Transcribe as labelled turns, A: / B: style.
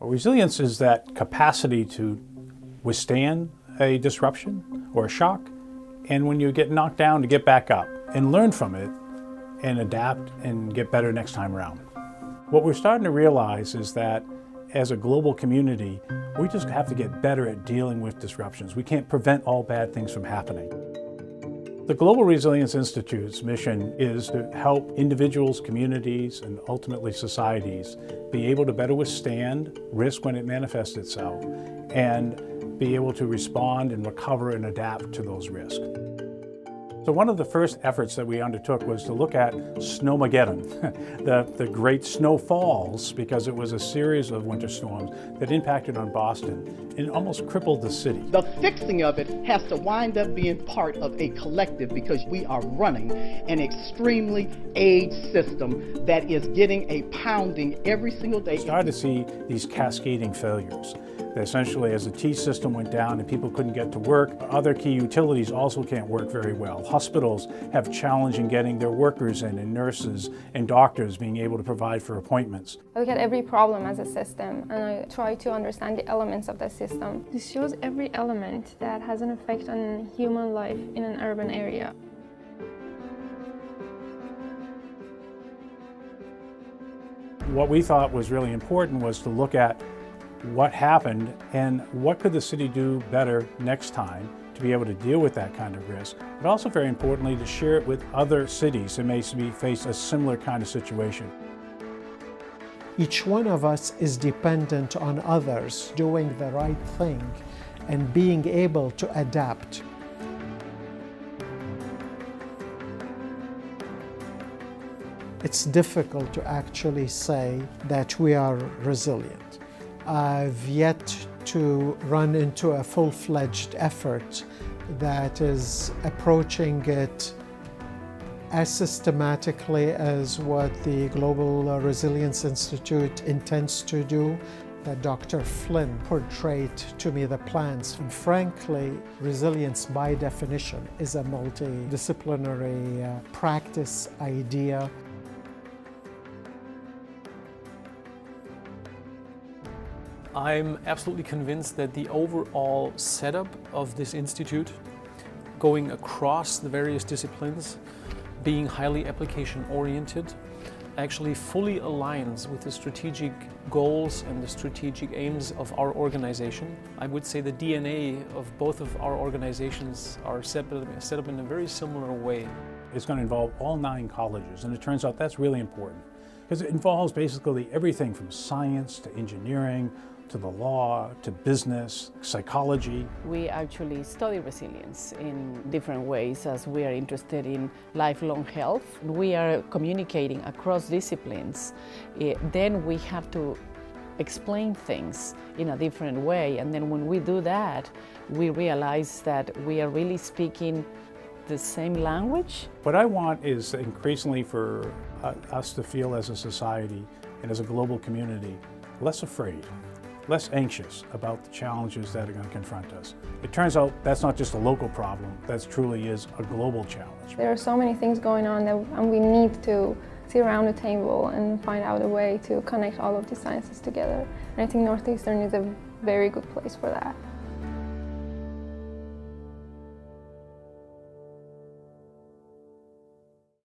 A: Well, resilience is that capacity to withstand a disruption or a shock, and when you get knocked down, to get back up and learn from it and adapt and get better next time around. What we're starting to realize is that as a global community, we just have to get better at dealing with disruptions. We can't prevent all bad things from happening. The Global Resilience Institute's mission is to help individuals, communities, and ultimately societies be able to better withstand risk when it manifests itself and be able to respond and recover and adapt to those risks. So one of the first efforts that we undertook was to look at Snowmageddon, the great snowfalls, because it was a series of winter storms that impacted on Boston and almost crippled the city.
B: The fixing of it has to wind up being part of a collective because we are running an extremely aged system that is getting a pounding every single day.
A: We started to see these cascading failures. Essentially, as the T system went down and people couldn't get to work, other key utilities also can't work very well. Hospitals have challenge in getting their workers in, and nurses and doctors being able to provide for appointments.
C: I look at every problem as a system, and I try to understand the elements of the system. This shows every element that has an effect on human life in an urban area.
A: What we thought was really important was to look at what happened and what could the city do better next time to be able to deal with that kind of risk, but also very importantly to share it with other cities that may face a similar kind of situation.
D: Each one of us is dependent on others doing the right thing and being able to adapt. It's difficult to actually say that we are resilient. I've yet to run into a full-fledged effort that is approaching it as systematically as what the Global Resilience Institute intends to do, that Dr. Flynn portrayed to me the plans. And frankly, resilience by definition is a multidisciplinary practice idea.
E: I'm absolutely convinced that the overall setup of this institute, going across the various disciplines, being highly application-oriented, actually fully aligns with the strategic goals and the strategic aims of our organization. I would say the DNA of both of our organizations are set up in a very similar way.
A: It's going to involve all 9 colleges, and it turns out that's really important because it involves basically everything from science to engineering, to the law, to business, psychology.
F: We actually study resilience in different ways as we are interested in lifelong health. We are communicating across disciplines. Then we have to explain things in a different way. And then when we do that, we realize that we are really speaking the same language.
A: What I want is increasingly for us to feel as a society and as a global community less afraid, less anxious about the challenges that are going to confront us. It turns out that's not just a local problem, that truly is a global challenge.
C: There are so many things going on and we need to sit around the table and find out a way to connect all of these sciences together. And I think Northeastern is a very good place for that.